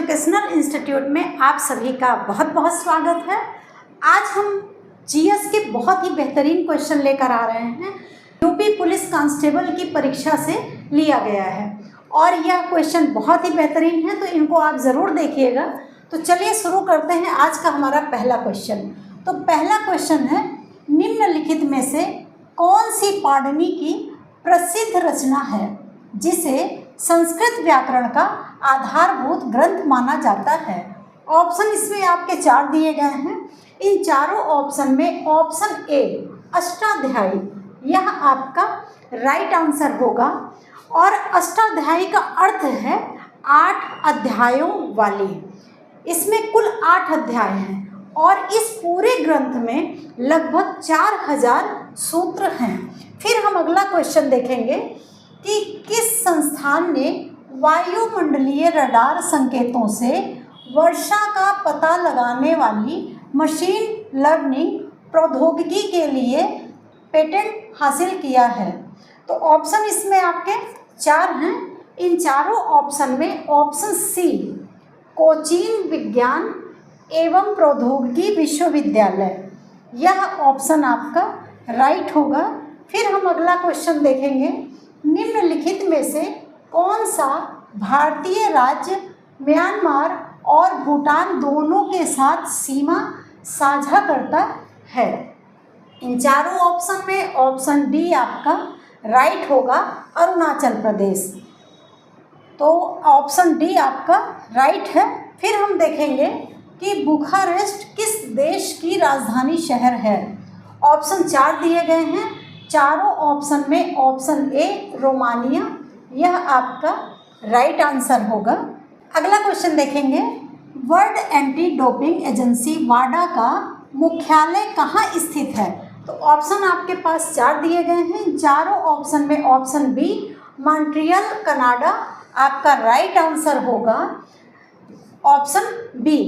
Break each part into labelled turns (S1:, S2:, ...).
S1: Educational institute में आप सभी का बहुत बहुत स्वागत है। आज हम जीएस के बहुत ही बेहतरीन क्वेश्चन लेकर आ रहे हैं। यूपी पुलिस कांस्टेबल की परीक्षा से लिया गया है और यह क्वेश्चन बहुत ही बेहतरीन है, तो इनको आप ज़रूर देखिएगा। तो चलिए शुरू करते हैं आज का हमारा पहला क्वेश्चन। तो पहला क्वेश्चन है, निम्नलिखित में से कौन सी पाणिनि की प्रसिद्ध रचना है जिसे संस्कृत व्याकरण का आधारभूत ग्रंथ माना जाता है। ऑप्शन इसमें आपके 4 दिए गए हैं। इन चारों ऑप्शन में ऑप्शन ए अष्टाध्यायी, यह आपका राइट आंसर होगा। और अष्टाध्यायी का अर्थ है 8 अध्यायों वाली। इसमें कुल 8 अध्याय हैं और इस पूरे ग्रंथ में लगभग 4000 सूत्र हैं। फिर हम अगला क्वेश्चन देखेंगे कि किस संस्थान ने वायुमंडलीय रडार संकेतों से वर्षा का पता लगाने वाली मशीन लर्निंग प्रौद्योगिकी के लिए पेटेंट हासिल किया है। तो ऑप्शन इसमें आपके 4 हैं। इन चारों ऑप्शन में ऑप्शन सी कोचीन विज्ञान एवं प्रौद्योगिकी विश्वविद्यालय, यह ऑप्शन आपका राइट होगा। फिर हम अगला क्वेश्चन देखेंगे, निम्नलिखित में से कौन सा भारतीय राज्य म्यांमार और भूटान दोनों के साथ सीमा साझा करता है। इन चारों ऑप्शन में ऑप्शन डी आपका राइट होगा, अरुणाचल प्रदेश। तो ऑप्शन डी आपका राइट है। फिर हम देखेंगे कि बुखारेस्ट किस देश की राजधानी शहर है। ऑप्शन 4 दिए गए हैं। चारों ऑप्शन में ऑप्शन ए रोमानिया, यह आपका राइट आंसर होगा। अगला क्वेश्चन देखेंगे, वर्ल्ड एंटी डोपिंग एजेंसी वाडा का मुख्यालय कहाँ स्थित है। तो ऑप्शन आपके पास 4 दिए गए हैं। चारों ऑप्शन में ऑप्शन बी मॉन्ट्रियल कनाडा आपका राइट आंसर होगा, ऑप्शन बी।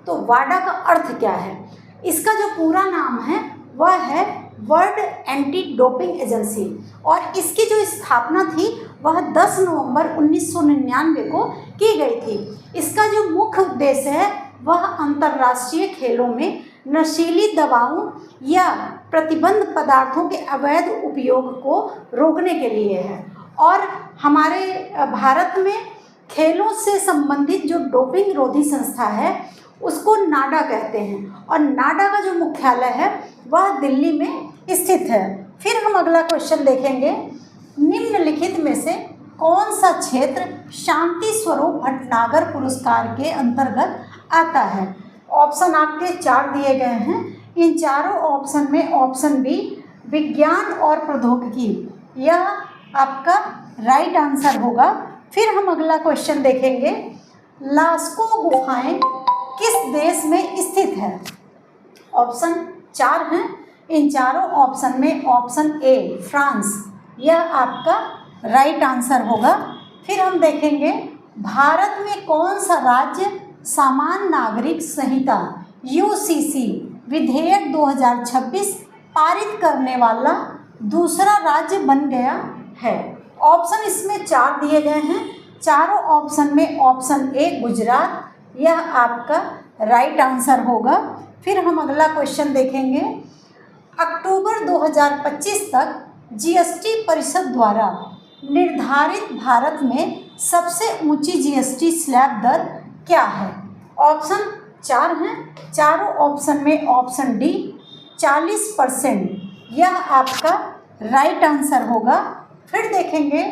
S1: तो वाडा का अर्थ क्या है? इसका जो पूरा नाम है वह है वर्ल्ड एंटी डोपिंग एजेंसी और इसकी जो स्थापना थी वह 10 नवंबर 1999 को की गई थी। इसका जो मुख्य उद्देश्य है वह अंतर्राष्ट्रीय खेलों में नशीली दवाओं या प्रतिबंध पदार्थों के अवैध उपयोग को रोकने के लिए है। और हमारे भारत में खेलों से संबंधित जो डोपिंग रोधी संस्था है उसको नाडा कहते हैं और नाडा का जो मुख्यालय है वह दिल्ली में स्थित है। फिर हम अगला क्वेश्चन देखेंगे, निम्नलिखित में से कौन सा क्षेत्र शांति स्वरूप भटनागर पुरस्कार के अंतर्गत आता है। ऑप्शन आपके 4 दिए गए हैं। इन चारों ऑप्शन में ऑप्शन बी विज्ञान और प्रौद्योगिकी, यह आपका राइट आंसर होगा। फिर हम अगला क्वेश्चन देखेंगे, लास्को गुफाएं किस देश में स्थित है। ऑप्शन 4 हैं। इन चारों ऑप्शन में ऑप्शन ए फ्रांस, यह आपका राइट आंसर होगा। फिर हम देखेंगे, भारत में कौन सा राज्य समान नागरिक संहिता यूसीसी विधेयक 2026 पारित करने वाला दूसरा राज्य बन गया है। ऑप्शन इसमें 4 दिए गए हैं। चारों ऑप्शन में ऑप्शन ए गुजरात, यह आपका राइट आंसर होगा। फिर हम अगला क्वेश्चन देखेंगे, अक्टूबर 2025 तक जीएसटी परिषद द्वारा निर्धारित भारत में सबसे ऊंची जीएसटी स्लैब दर क्या है। ऑप्शन 4 हैं। चारों ऑप्शन में ऑप्शन डी 40%, यह आपका राइट आंसर होगा। फिर देखेंगे,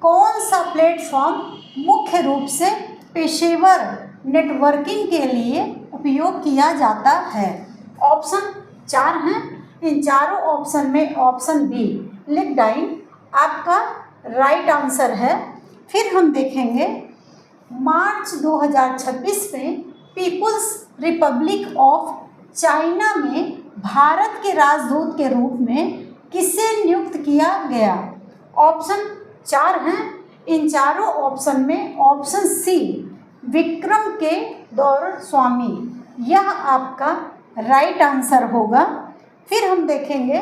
S1: कौन सा प्लेटफॉर्म मुख्य रूप से पेशेवर नेटवर्किंग के लिए उपयोग किया जाता है। ऑप्शन 4 हैं। इन चारों ऑप्शन में ऑप्शन बी लिंक्डइन आपका राइट आंसर है। फिर हम देखेंगे, मार्च 2026 में पीपुल्स रिपब्लिक ऑफ चाइना में भारत के राजदूत के रूप में किसे नियुक्त किया गया। ऑप्शन 4 हैं। इन चारों ऑप्शन में ऑप्शन सी विक्रम के दौरस्वामी, यह आपका राइट आंसर होगा। फिर हम देखेंगे,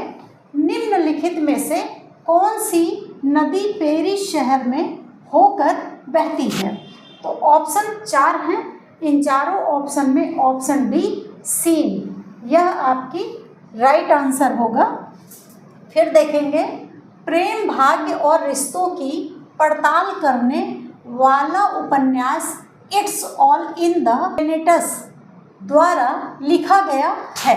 S1: निम्नलिखित में से कौन सी नदी पेरिस शहर में होकर बहती है। तो ऑप्शन 4 हैं। इन चारों ऑप्शन में ऑप्शन डी सीन, यह आपकी राइट आंसर होगा। फिर देखेंगे प्रेम, भाग्य और रिश्तों की पड़ताल करने वाला उपन्यास it's all in the planets द्वारा लिखा गया है।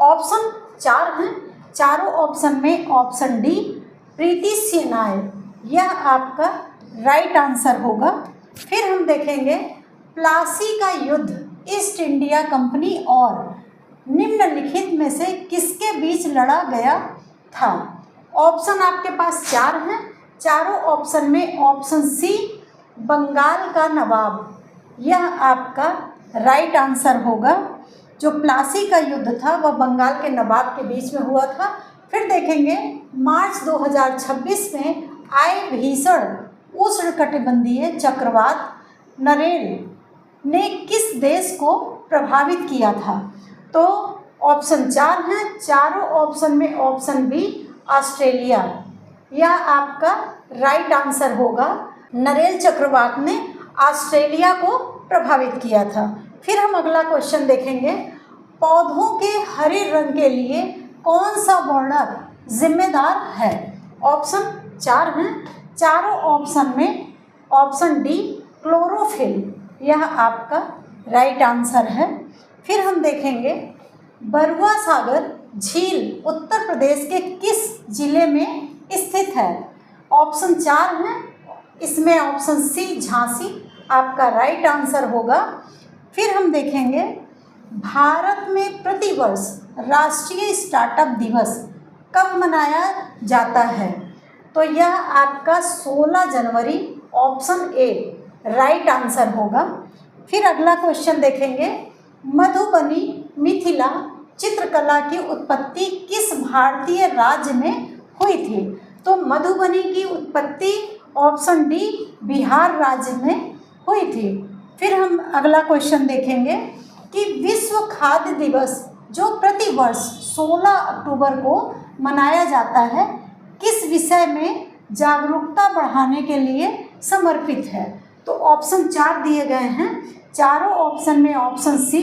S1: ऑप्शन 4 हैं, चारों ऑप्शन में ऑप्शन डी प्रीति सेनाय, यह आपका राइट आंसर होगा। फिर हम देखेंगे प्लासी का युद्ध ईस्ट इंडिया कंपनी और निम्नलिखित में से किसके बीच लड़ा गया था। ऑप्शन आपके पास 4 हैं, चारों ऑप्शन में ऑप्शन सी बंगाल का नवाब, यह आपका राइट आंसर होगा। जो प्लासी का युद्ध था वह बंगाल के नवाब के बीच में हुआ था। फिर देखेंगे मार्च 2026 में आए भीषण उष्णकटिबंधीय चक्रवात नरेल ने किस देश को प्रभावित किया था। तो ऑप्शन 4 हैं, चारों ऑप्शन में ऑप्शन बी ऑस्ट्रेलिया, यह आपका राइट आंसर होगा। नरेल चक्रवात ने ऑस्ट्रेलिया को प्रभावित किया था। फिर हम अगला क्वेश्चन देखेंगे पौधों के हरे रंग के लिए कौन सा वर्णक जिम्मेदार है। ऑप्शन 4 हैं, चारों ऑप्शन में ऑप्शन डी क्लोरोफिल, यह आपका राइट आंसर है। फिर हम देखेंगे बरुआ सागर झील उत्तर प्रदेश के किस जिले में स्थित है। ऑप्शन 4 हैं, इसमें ऑप्शन सी झांसी आपका राइट आंसर होगा। फिर हम देखेंगे भारत में प्रतिवर्ष राष्ट्रीय स्टार्टअप दिवस कब मनाया जाता है। तो यह आपका 16 जनवरी ऑप्शन ए राइट आंसर होगा। फिर अगला क्वेश्चन देखेंगे मधुबनी मिथिला चित्रकला की उत्पत्ति किस भारतीय राज्य में हुई थी। तो मधुबनी की उत्पत्ति ऑप्शन डी बिहार राज्य में हुई थी। फिर हम अगला क्वेश्चन देखेंगे कि विश्व खाद्य दिवस जो प्रतिवर्ष 16 अक्टूबर को मनाया जाता है किस विषय में जागरूकता बढ़ाने के लिए समर्पित है। तो ऑप्शन 4 दिए गए हैं, चारों ऑप्शन में ऑप्शन सी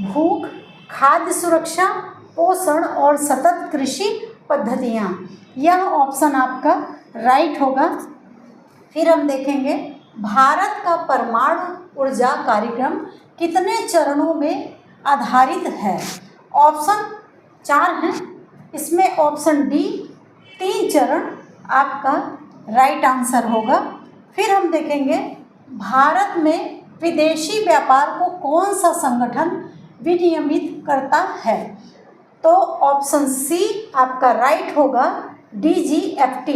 S1: भूख, खाद्य सुरक्षा, पोषण और सतत कृषि पद्धतियाँ, यह ऑप्शन आपका राइट होगा। फिर हम देखेंगे भारत का परमाणु ऊर्जा कार्यक्रम कितने चरणों में आधारित है। ऑप्शन 4 हैं, इसमें ऑप्शन डी 3 चरण आपका राइट आंसर होगा। फिर हम देखेंगे भारत में विदेशी व्यापार को कौन सा संगठन विनियमित करता है। तो ऑप्शन सी आपका राइट होगा DGFT,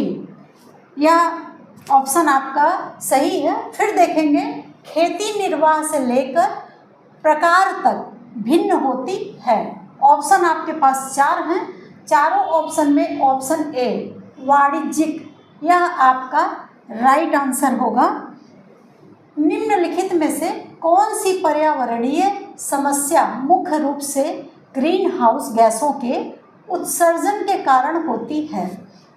S1: यह ऑप्शन आपका सही है। फिर देखेंगे खेती निर्वाह से लेकर प्रकार तक भिन्न होती है। ऑप्शन आपके पास 4 हैं, चारों ऑप्शन में ऑप्शन ए वाणिज्यिक, यह आपका राइट आंसर होगा। निम्नलिखित में से कौन सी पर्यावरणीय समस्या मुख्य रूप से ग्रीन हाउस गैसों के उत्सर्जन के कारण होती है।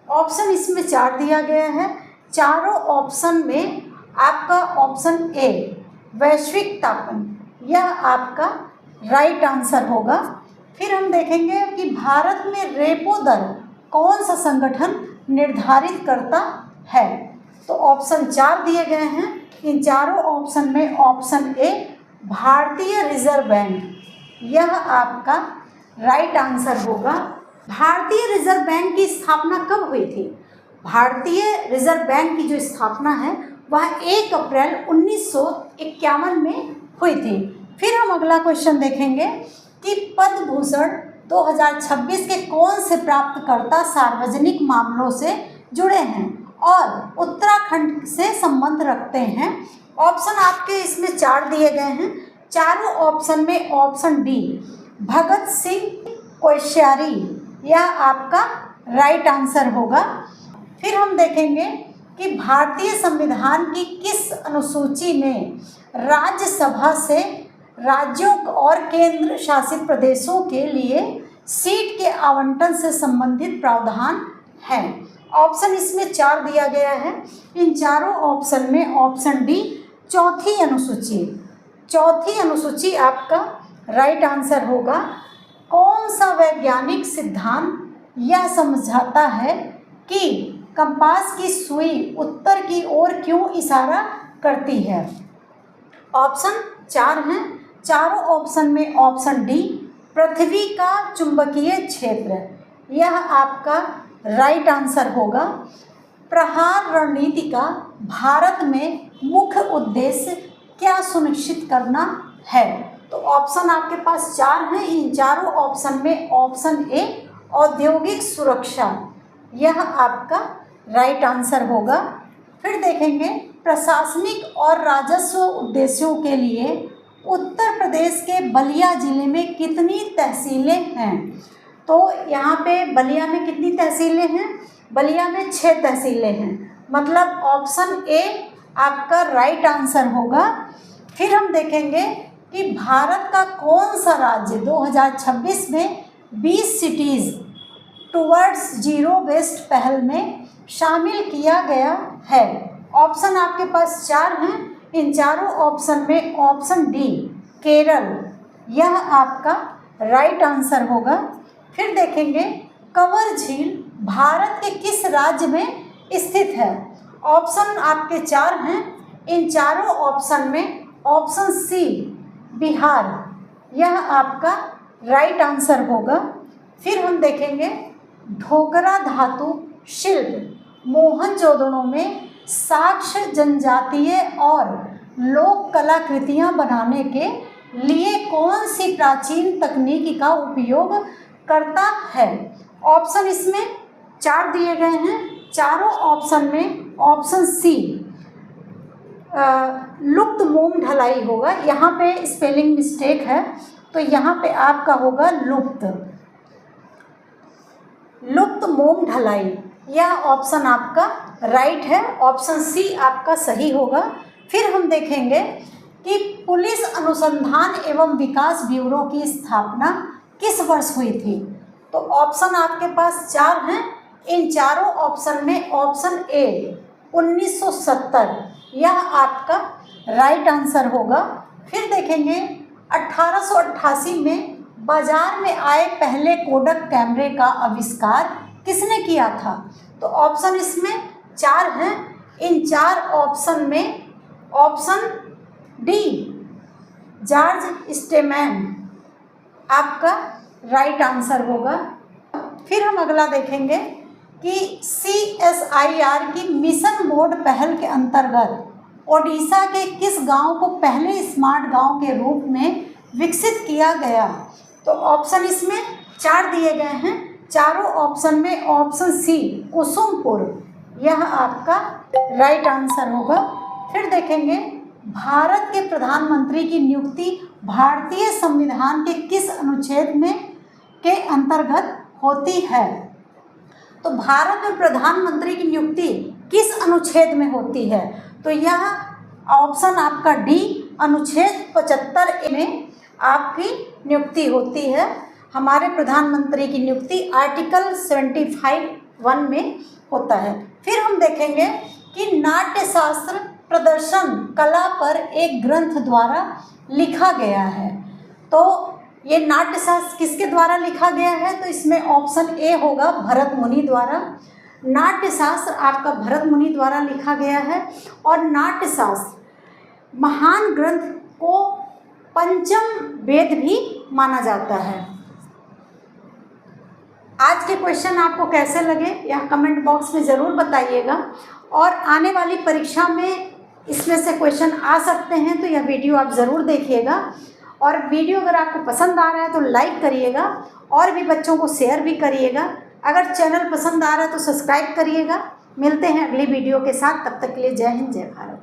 S1: ऑप्शन इसमें 4 दिया गया है, चारों ऑप्शन में आपका ऑप्शन ए वैश्विक तापन, यह आपका राइट आंसर होगा। फिर हम देखेंगे कि भारत में रेपो दर कौन सा संगठन निर्धारित करता है। तो ऑप्शन 4 दिए गए हैं, इन चारों ऑप्शन में ऑप्शन ए भारतीय रिजर्व बैंक, यह आपका राइट आंसर होगा। भारतीय रिजर्व बैंक की स्थापना कब हुई थी। भारतीय रिजर्व बैंक की जो स्थापना है वह 1 अप्रैल 1951 में हुई थी। फिर हम अगला क्वेश्चन देखेंगे कि पद्म भूषण 2026 के कौन से प्राप्तकर्ता सार्वजनिक मामलों से जुड़े हैं और उत्तराखंड से संबंध रखते हैं। ऑप्शन आपके इसमें 4 दिए गए हैं, चारों ऑप्शन में ऑप्शन डी भगत सिंह कोश्यारी, यह आपका राइट आंसर होगा। फिर हम देखेंगे कि भारतीय संविधान की किस अनुसूची में राज्यसभा से राज्यों और केंद्र शासित प्रदेशों के लिए सीट के आवंटन से संबंधित प्रावधान है। ऑप्शन इसमें 4 दिया गया है, इन चारों ऑप्शन में ऑप्शन डी चौथी अनुसूची, चौथी अनुसूची आपका राइट आंसर होगा। कौन सा वैज्ञानिक सिद्धांत यह समझाता है कि कंपास की सुई उत्तर की ओर क्यों इशारा करती है? ऑप्शन 4 हैं। चारों ऑप्शन में ऑप्शन डी, पृथ्वी का चुंबकीय क्षेत्र, यह आपका राइट आंसर होगा। प्रहार रणनीति का भारत में मुख्य उद्देश्य क्या सुनिश्चित करना है? तो ऑप्शन आपके पास 4 हैं। इन चारों ऑप्शन में ऑप्शन ए, औद्योगिक सुरक्षा, यह आपका राइट आंसर होगा। फिर देखेंगे, प्रशासनिक और राजस्व उद्देश्यों के लिए उत्तर प्रदेश के बलिया जिले में कितनी तहसीलें हैं? तो यहाँ पे बलिया में कितनी तहसीलें हैं? बलिया में 6 तहसीलें हैं, मतलब ऑप्शन ए आपका राइट आंसर होगा। फिर हम देखेंगे कि भारत का कौन सा राज्य 2026 में 20 सिटीज़ टुवर्ड्स जीरो वेस्ट पहल में शामिल किया गया है? ऑप्शन आपके पास 4 हैं। इन चारों ऑप्शन में ऑप्शन डी, केरल, यह आपका राइट आंसर होगा। फिर देखेंगे, कंवर झील भारत के किस राज्य में स्थित है? ऑप्शन आपके 4 हैं। इन चारों ऑप्शन में ऑप्शन सी, बिहार, यह आपका राइट आंसर होगा। फिर हम देखेंगे, ढोकरा धातु शिल्प मोहनजोदड़ो में साक्ष्य जनजातीय और लोक कलाकृतियाँ बनाने के लिए कौन सी प्राचीन तकनीक का उपयोग करता है? ऑप्शन इसमें 4 दिए गए हैं। चारों ऑप्शन में ऑप्शन सी, लुप्त मोम ढलाई होगा। यहाँ पे स्पेलिंग मिस्टेक है, तो यहाँ पे आपका होगा लुप्त मोम ढलाई, यह ऑप्शन आपका राइट है। ऑप्शन सी आपका सही होगा। फिर हम देखेंगे कि पुलिस अनुसंधान एवं विकास ब्यूरो की स्थापना किस वर्ष हुई थी? तो ऑप्शन आपके पास 4 हैं। इन चारों ऑप्शन में ऑप्शन ए 1970, यह आपका राइट आंसर होगा। फिर देखेंगे, 1888 में बाजार में आए पहले कोडक कैमरे का आविष्कार किसने किया था? तो ऑप्शन इसमें 4 हैं। इन 4 ऑप्शन में ऑप्शन डी, जॉर्ज स्टेमैन, आपका राइट आंसर होगा। फिर हम अगला देखेंगे कि CSIR की मिशन मोड पहल के अंतर्गत ओडिशा के किस गांव को पहले स्मार्ट गांव के रूप में विकसित किया गया? तो ऑप्शन इसमें 4 दिए गए हैं। चारों ऑप्शन में ऑप्शन सी, कुसुमपुर, यह आपका राइट आंसर होगा। फिर देखेंगे, भारत के प्रधानमंत्री की नियुक्ति भारतीय संविधान के किस अनुच्छेद में के अंतर्गत होती है? तो भारत में प्रधानमंत्री की नियुक्ति किस अनुच्छेद में होती है? तो यह ऑप्शन आपका डी, अनुच्छेद 75 में आपकी नियुक्ति होती है। हमारे प्रधानमंत्री की नियुक्ति आर्टिकल 75(1) में होता है। फिर हम देखेंगे कि नाट्यशास्त्र प्रदर्शन कला पर एक ग्रंथ द्वारा लिखा गया है। तो ये नाट्यशास्त्र किसके द्वारा लिखा गया है? तो इसमें ऑप्शन ए होगा, भरत मुनि द्वारा। नाट्यशास्त्र आपका भरत मुनि द्वारा लिखा गया है। और नाट्यशास्त्र महान ग्रंथ को पंचम वेद भी माना जाता है। आज के क्वेश्चन आपको कैसे लगे यह कमेंट बॉक्स में ज़रूर बताइएगा। और आने वाली परीक्षा में इसमें से क्वेश्चन आ सकते हैं, तो यह वीडियो आप ज़रूर देखिएगा। और वीडियो अगर आपको पसंद आ रहा है तो लाइक करिएगा और भी बच्चों को शेयर भी करिएगा। अगर चैनल पसंद आ रहा है तो सब्सक्राइब करिएगा। मिलते हैं अगली वीडियो के साथ, तब तक के लिए जय हिंद, जय भारत।